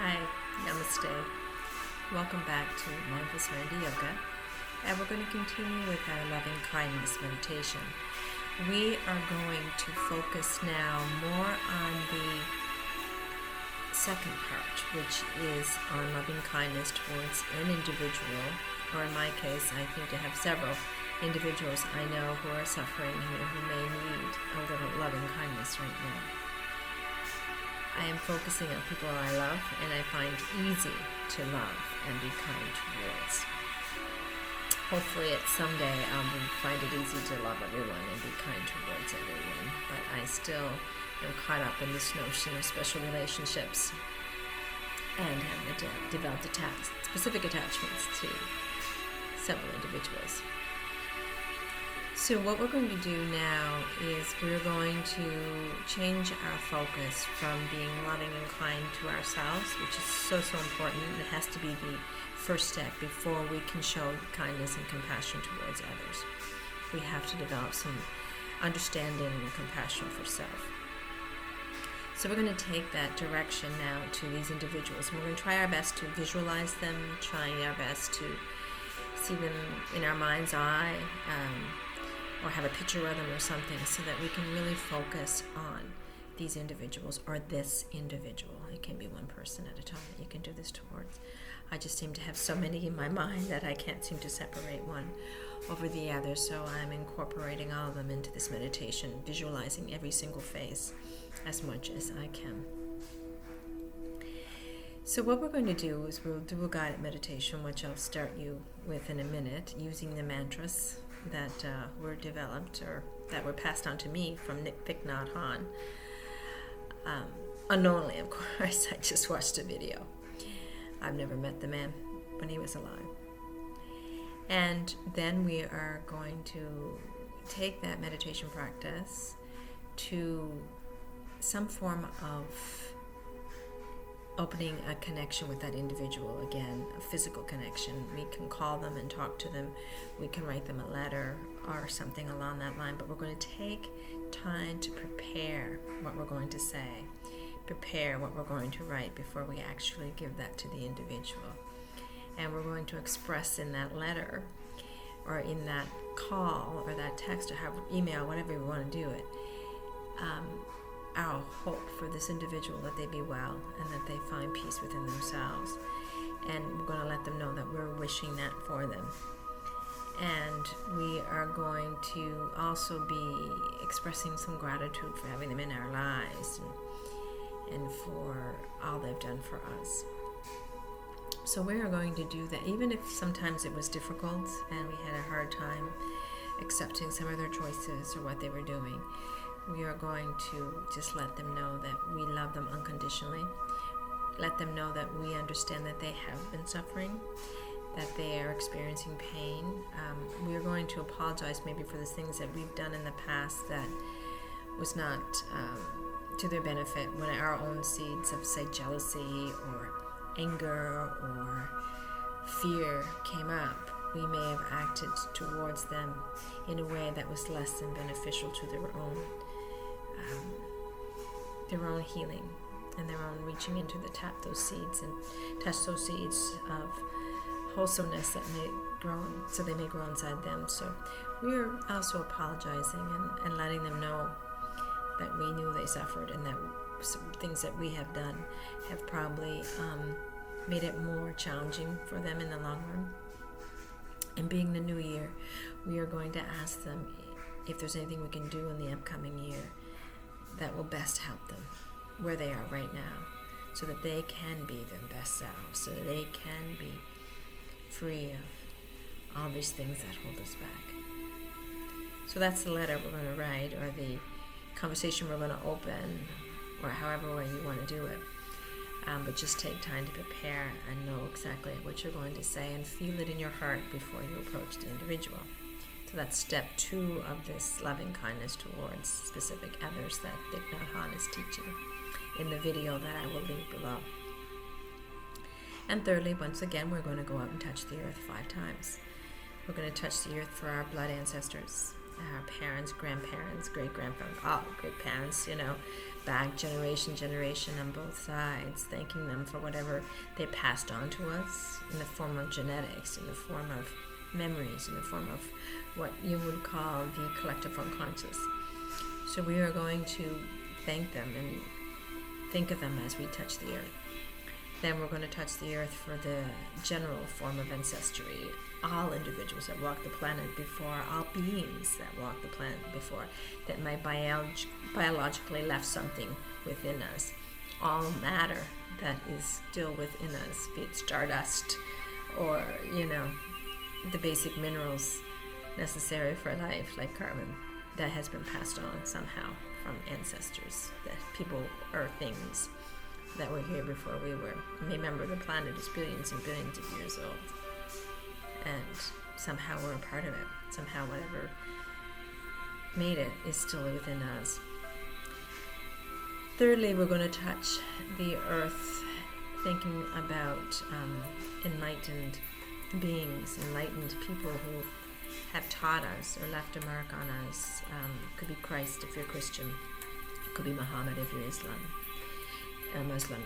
Hi, Namaste. Welcome back to Mindful Serenity Yoga. And we're going to continue with our loving kindness meditation. We are going to focus now more on the second part, which is on loving kindness towards an individual, or in my case, I think to have several individuals I know who are suffering and who may need a little loving kindness right now. I am focusing on people I love and I find easy to love and be kind towards. Hopefully someday I'll find it easy to love everyone and be kind towards everyone, but I still am caught up in this notion of special relationships and have developed specific attachments to several individuals. So what we're going to do now is we're going to change our focus from being loving and kind to ourselves, which is so important. It has to be the first step before we can show kindness and compassion towards others. We have to develop some understanding and compassion for self. So we're going to take that direction now to these individuals. We're going to try our best to visualize them, trying our best to see them in our mind's eye, or have a picture of them or something, so that we can really focus on these individuals or this individual. It can be one person at a time that you can do this towards. I just seem to have so many in my mind that I can't seem to separate one over the other, so I'm incorporating all of them into this meditation, visualizing every single face as much as I can. So what we're going to do is we'll do a guided meditation, which I'll start you with in a minute, using the mantras that were developed or that were passed on to me from Thich Nhat Hanh. Unknowingly, of course. I just watched a video. I've never met the man when he was alive. And then we are going to take that meditation practice to some form of opening a connection with that individual again, a physical connection. We can call them and talk to them. We can write them a letter or something along that line, but we're going to take time to prepare what we're going to say, prepare what we're going to write before we actually give that to the individual. And we're going to express in that letter or in that call or that text or have email, whatever we want to do it, our hope for this individual that they be well and that they find peace within themselves. And we're going to let them know that we're wishing that for them. And we are going to also be expressing some gratitude for having them in our lives and for all they've done for us. So we are going to do that, even if sometimes it was difficult and we had a hard time accepting some of their choices or what they were doing. We are going to just let them know that we love them unconditionally. Let them know that we understand that they have been suffering, that they are experiencing pain. We are going to apologize maybe for the things that we've done in the past that was not to their benefit, when our own seeds of, say, jealousy or anger or fear came up. We may have acted towards them in a way that was less than beneficial to their own healing and their own reaching into the tap those seeds and touch those seeds of wholesomeness that may grow, so they may grow inside them. So we're also apologizing and letting them know that we knew they suffered and that some things that we have done have probably made it more challenging for them in the long run. And being the new year, we are going to ask them if there's anything we can do in the upcoming year that will best help them where they are right now, so that they can be their best selves, so that they can be free of all these things that hold us back. So that's the letter we're going to write, or the conversation we're going to open, or however way you want to do it. But just take time to prepare and know exactly what you're going to say and feel it in your heart before you approach the individual. So that's step 2 of this loving kindness towards specific others that Thich Nhat Hanh is teaching in the video that I will link below. And thirdly, once again, we're going to go out and touch the earth 5 times. We're going to touch the earth for our blood ancestors, our parents, grandparents, great-grandparents, all great parents, back generation on both sides, thanking them for whatever they passed on to us in the form of genetics, in the form of memories, in the form of what you would call the collective unconscious. So we are going to thank them and think of them as we touch the earth. Then we're going to touch the earth for the general form of ancestry. All individuals that walked the planet before, all beings that walked the planet before, that might biologically left something within us. All matter that is still within us, be it stardust or, the basic minerals necessary for life, like carbon, that has been passed on somehow from ancestors, that people or things that were here before we were. Remember, the planet is billions and billions of years old, and somehow we're a part of it. Somehow whatever made it is still within us. Thirdly, we're going to touch the earth, thinking about enlightened beings, enlightened people who have taught us or left a mark on us. It could be Christ if you're Christian. It could be Muhammad if you're Muslim.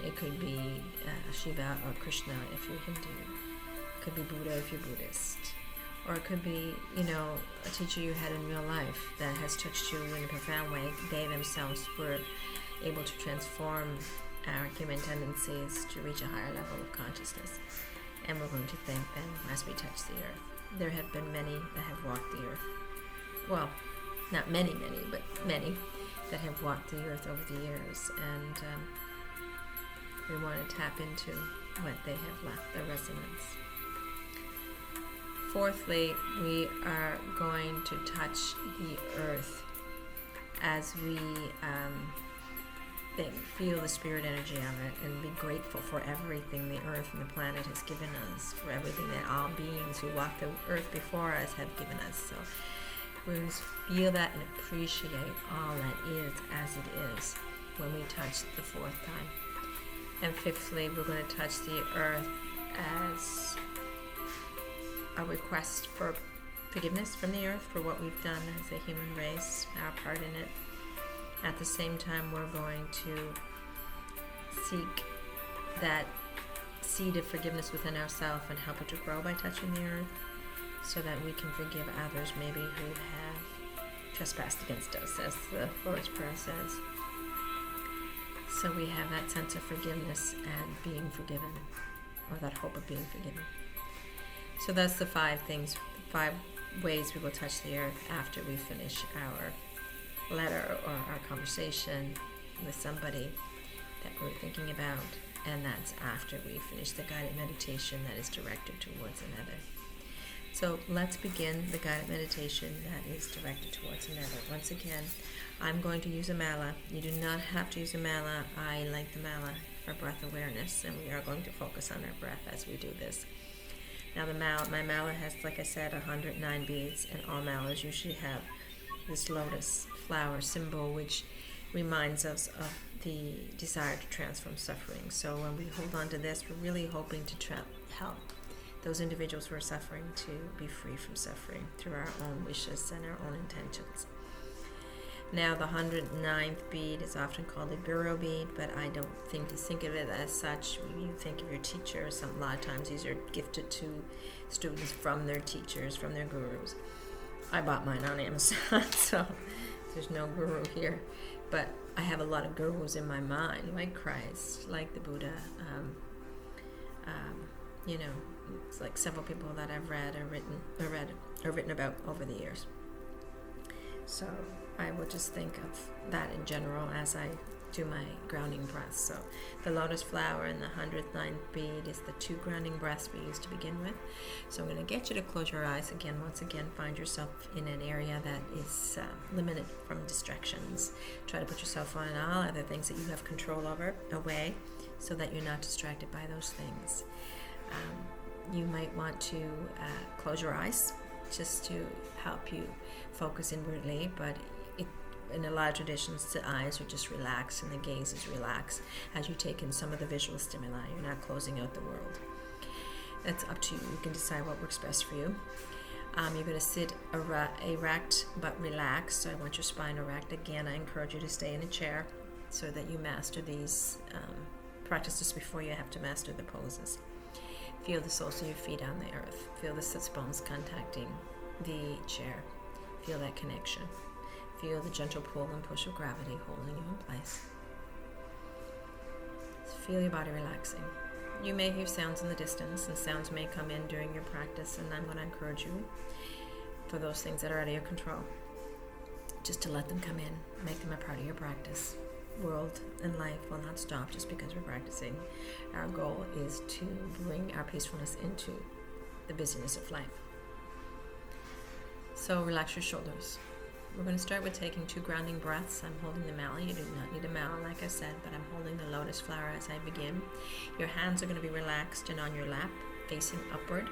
It could be Shiva or Krishna if you're Hindu. It could be Buddha if you're Buddhist. Or it could be, a teacher you had in real life that has touched you in a profound way. They themselves were able to transform our human tendencies to reach a higher level of consciousness. And we're going to thank them as we touch the earth. There have been many that have walked the earth. Well, not many, but many that have walked the earth over the years. And we want to tap into what they have left, their resonance. Fourthly, we are going to touch the earth as we feel the spirit energy of it and be grateful for everything the earth and the planet has given us, for everything that all beings who walked the earth before us have given us. So we just feel that and appreciate all that is as it is when we touch the fourth time. And fifthly, we're going to touch the earth as a request for forgiveness from the earth for what we've done as a human race, our part in it. At the same time, we're going to seek that seed of forgiveness within ourselves and help it to grow by touching the earth, so that we can forgive others maybe who have trespassed against us, as the Lord's Prayer says. So we have that sense of forgiveness and being forgiven, or that hope of being forgiven. So that's the 5 things, 5 ways we will touch the earth after we finish our letter or our conversation with somebody that we're thinking about, and that's after we finish the guided meditation that is directed towards another. So let's begin the guided meditation that is directed towards another. Once again, I'm going to use a mala. You do not have to use a mala. I like the mala for breath awareness, and we are going to focus on our breath as we do this. Now my mala has, like I said, 109 beads, and all malas usually have this lotus flower symbol, which reminds us of the desire to transform suffering. So when we hold on to this, we're really hoping to help those individuals who are suffering to be free from suffering through our own wishes and our own intentions. Now the 109th bead is often called a guru bead, but I don't think of it as such. You think of your teacher. A lot of times these are gifted to students from their teachers, from their gurus. I bought mine on Amazon, so there's no guru here. But I have a lot of gurus in my mind, like Christ, like the Buddha. It's like several people that I've read or written about over the years. So I will just think of that in general as I do my grounding breaths. So the lotus flower and the 109th bead is the 2 grounding breaths we use to begin with. So I'm going to get you to close your eyes again. Once again, find yourself in an area that is limited from distractions. Try to put yourself on all other things that you have control over away, so that you're not distracted by those things. You might want to close your eyes just to help you focus inwardly, but in a lot of traditions, the eyes are just relaxed and the gaze is relaxed as you take in some of the visual stimuli. You're not closing out the world. That's up to you. You can decide what works best for you. You're going to sit erect but relaxed. So I want your spine erect. Again, I encourage you to stay in a chair. so that you master these. Practice this before you have to master the poses. Feel the soles of your feet on the earth. Feel the sits bones contacting the chair. Feel that connection. Feel the gentle pull and push of gravity holding you in place. Feel your body relaxing. You may hear sounds in the distance, and sounds may come in during your practice, and I'm going to encourage you, for those things that are out of your control, just to let them come in, make them a part of your practice. World and life will not stop just because we're practicing. Our goal is to bring our peacefulness into the busyness of life. So relax your shoulders. We're going to start with taking 2 grounding breaths. I'm holding the mala. You do not need a mala, like I said, but I'm holding the lotus flower as I begin. Your hands are going to be relaxed and on your lap, facing upward,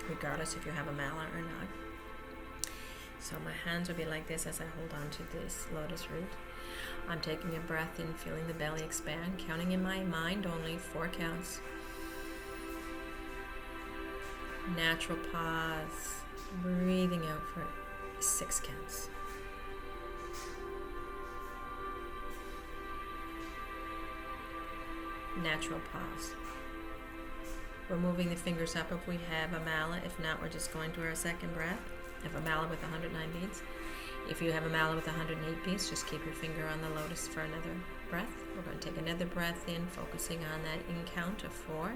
regardless if you have a mala or not. So my hands will be like this as I hold on to this lotus root. I'm taking a breath in, feeling the belly expand, counting in my mind only 4 counts. Natural pause, breathing out for 6 counts. Natural pause. We're moving the fingers up if we have a mala. If not, we're just going to our second breath. I have a mala with 109 beads. If you have a mala with 108 beads, just keep your finger on the lotus for another breath. We're going to take another breath in, focusing on that in count of 4.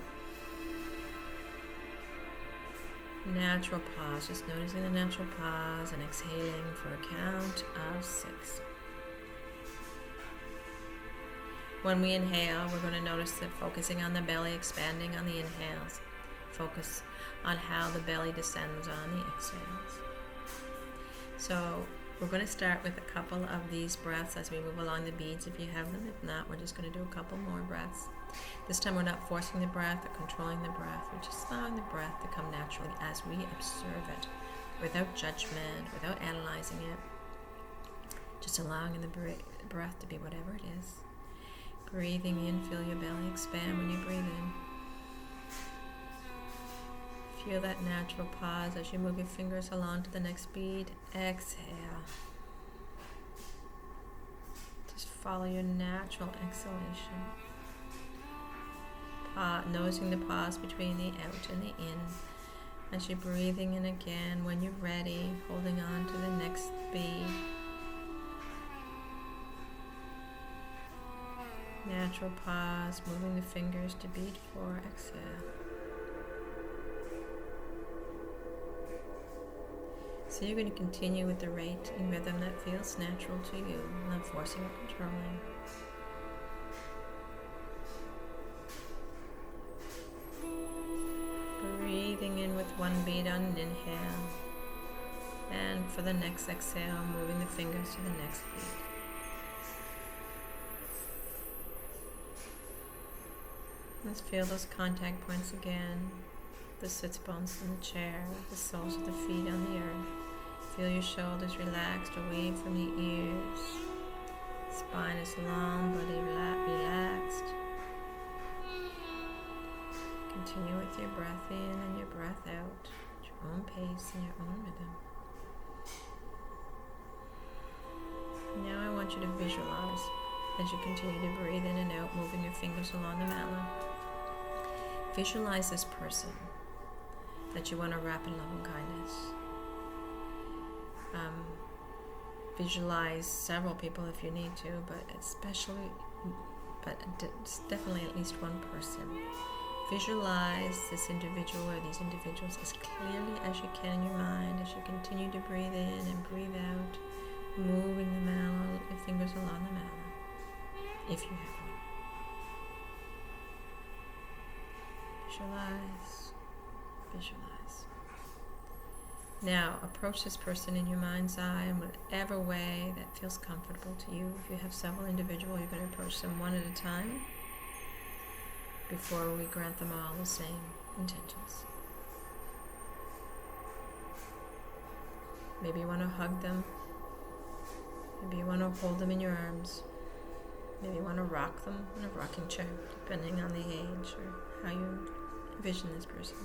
Natural pause, just noticing the natural pause and exhaling for a count of 6. When we inhale, we're going to notice that focusing on the belly, expanding on the inhales. Focus on how the belly descends on the exhales. So we're going to start with a couple of these breaths as we move along the beads if you have them. If not, we're just going to do a couple more breaths. This time we're not forcing the breath or controlling the breath. We're just allowing the breath to come naturally as we observe it, without judgment, without analyzing it. Just allowing the breath to be whatever it is. Breathing in, feel your belly expand when you breathe in. Feel that natural pause as you move your fingers along to the next bead. Exhale. Just follow your natural exhalation. Noticing the pause between the out and the in. As you're breathing in again, when you're ready, holding on to the next bead. Natural pause, moving the fingers to bead 4. Exhale. So you're going to continue with the rate and rhythm that feels natural to you, not forcing or controlling. Breathing in with 1 beat on an inhale, and for the next exhale, moving the fingers to the next beat. Let's feel those contact points again. The sits bones in the chair, the soles of the feet on the earth. Feel your shoulders relaxed away from the ears. Spine is long, body relaxed. Continue with your breath in and your breath out at your own pace and your own rhythm. Now I want you to visualize as you continue to breathe in and out, moving your fingers along the mala. Visualize this person that you want to wrap in love and kindness. Visualize several people if you need to, but definitely at least one person. Visualize this individual or these individuals as clearly as you can in your mind as you continue to breathe in and breathe out, moving the mala, your fingers along the mala, if you have one. Visualize, visualize. Now, approach this person in your mind's eye in whatever way that feels comfortable to you. If you have several individuals, you're going to approach them one at a time before we grant them all the same intentions. Maybe you want to hug them. Maybe you want to hold them in your arms. Maybe you want to rock them in a rocking chair, depending on the age or how you envision this person.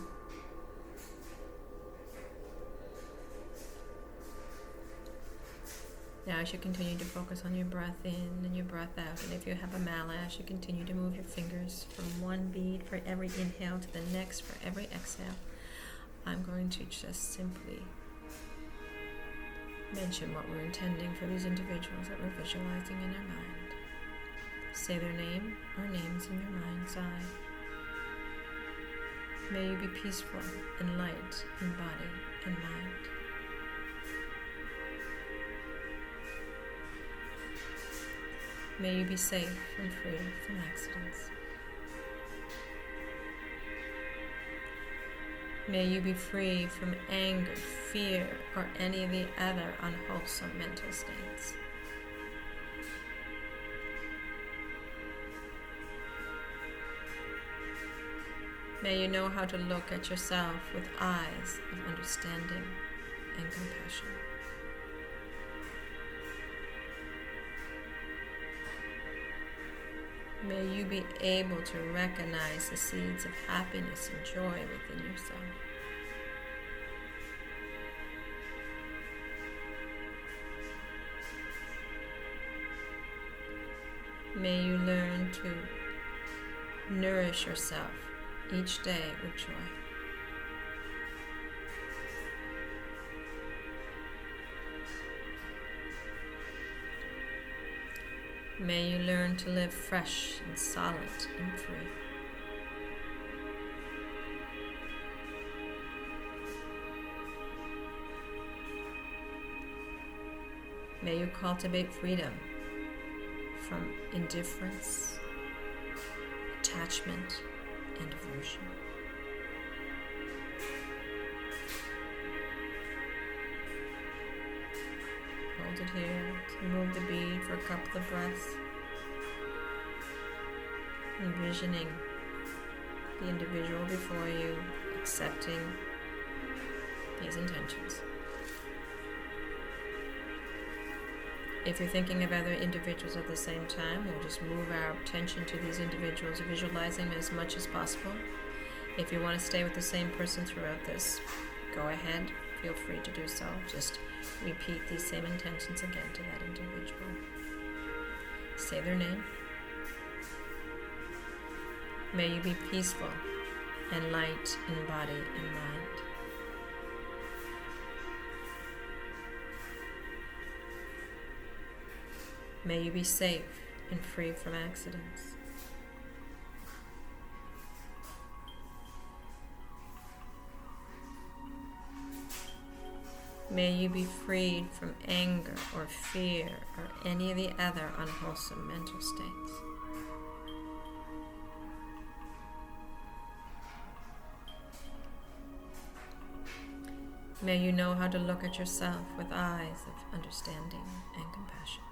Now as you continue to focus on your breath in and your breath out, and if you have a malash, you continue to move your fingers from one bead for every inhale to the next for every exhale. I'm going to just simply mention what we're intending for these individuals that we're visualizing in our mind. Say their name or names in your mind's eye. May you be peaceful and light in body and mind. May you be safe and free from accidents. May you be free from anger, fear, or any of the other unwholesome mental states. May you know how to look at yourself with eyes of understanding and compassion. May you be able to recognize the seeds of happiness and joy within yourself. May you learn to nourish yourself each day with joy. May you learn to live fresh and solid and free. May you cultivate freedom from indifference, attachment, and aversion. Hold it here to move the bead for a couple of breaths. Envisioning the individual before you, accepting these intentions. If you're thinking of other individuals at the same time, we'll just move our attention to these individuals, visualizing as much as possible. If you want to stay with the same person throughout this, go ahead, feel free to do so. Just repeat these same intentions again to that individual. Say their name. May you be peaceful and light in body and mind. May you be safe and free from accidents. May you be freed from anger or fear or any of the other unwholesome mental states. May you know how to look at yourself with eyes of understanding and compassion.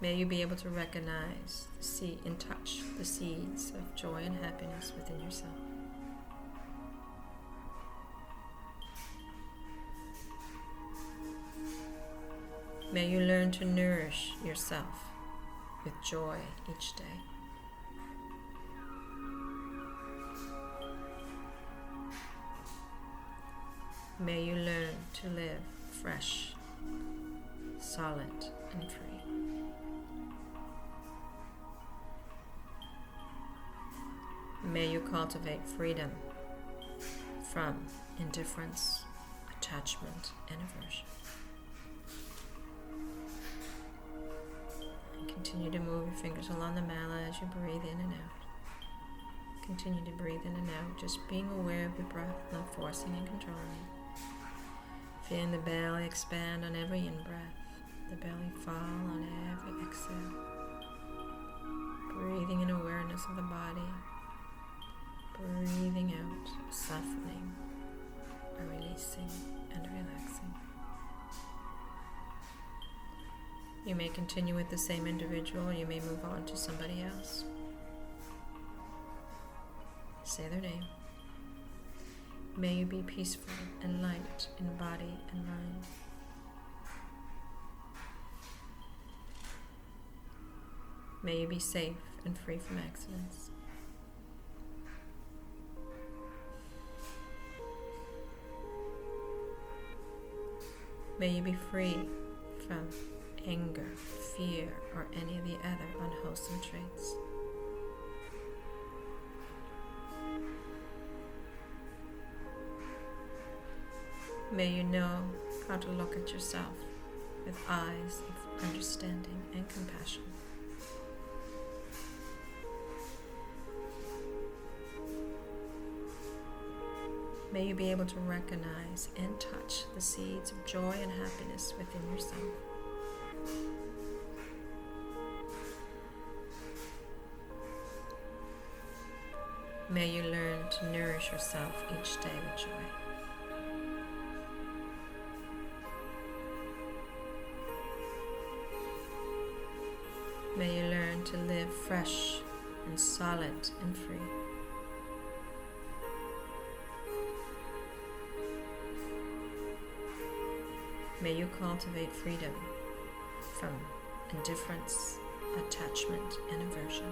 May you be able to recognize, see, and touch the seeds of joy and happiness within yourself. May you learn to nourish yourself with joy each day. May you learn to live fresh, solid, and free. May you cultivate freedom from indifference, attachment, and aversion. And continue to move your fingers along the mala as you breathe in and out. Continue to breathe in and out, just being aware of your breath, not forcing and controlling it. Feeling the belly expand on every in-breath, the belly fall on every exhale. Breathing in awareness of the body. Breathing out, softening, releasing, and relaxing. You may continue with the same individual, or you may move on to somebody else. Say their name. May you be peaceful and light in body and mind. May you be safe and free from accidents. May you be free from anger, fear, or any of the other unwholesome traits. May you know how to look at yourself with eyes of understanding and compassion. May you be able to recognize and touch the seeds of joy and happiness within yourself. May you learn to nourish yourself each day with joy. May you learn to live fresh and solid and free. May you cultivate freedom from indifference, attachment, and aversion.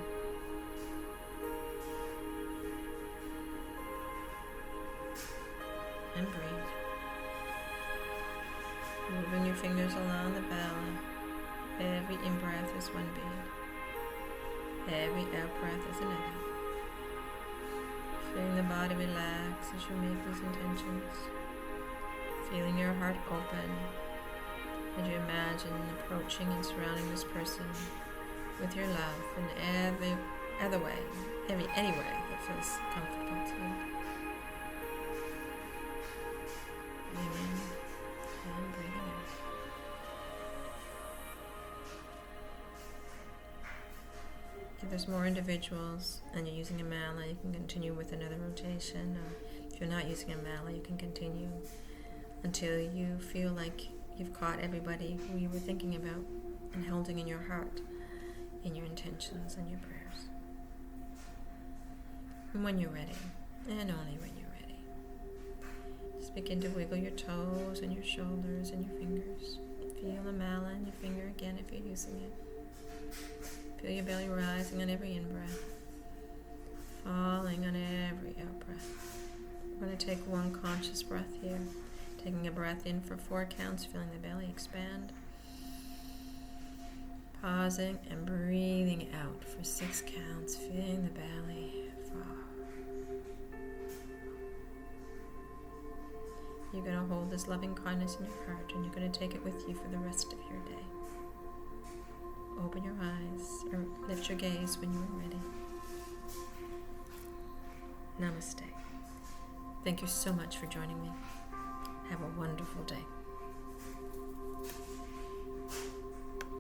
And breathe. Moving your fingers along the belly. Every in-breath is one beat. Every out-breath is another. Feeling the body relax as you make these intentions. Feeling your heart open as you imagine approaching and surrounding this person with your love in any way that feels comfortable to you. Breathing in and breathing out. If there's more individuals and you're using a mala, you can continue with another rotation. Or if you're not using a mala, you can continue until you feel like you've caught everybody who you were thinking about and holding in your heart, in your intentions and your prayers. And when you're ready, and only when you're ready, just begin to wiggle your toes and your shoulders and your fingers. Feel the mala in your finger again if you're using it. Feel your belly rising on every in-breath, falling on every out-breath. We're going to take one conscious breath here. Taking a breath in for 4 counts, feeling the belly expand. Pausing and breathing out for 6 counts, feeling the belly fall. You're going to hold this loving kindness in your heart, and you're going to take it with you for the rest of your day. Open your eyes or lift your gaze when you are ready. Namaste. Thank you so much for joining me. Have a wonderful day.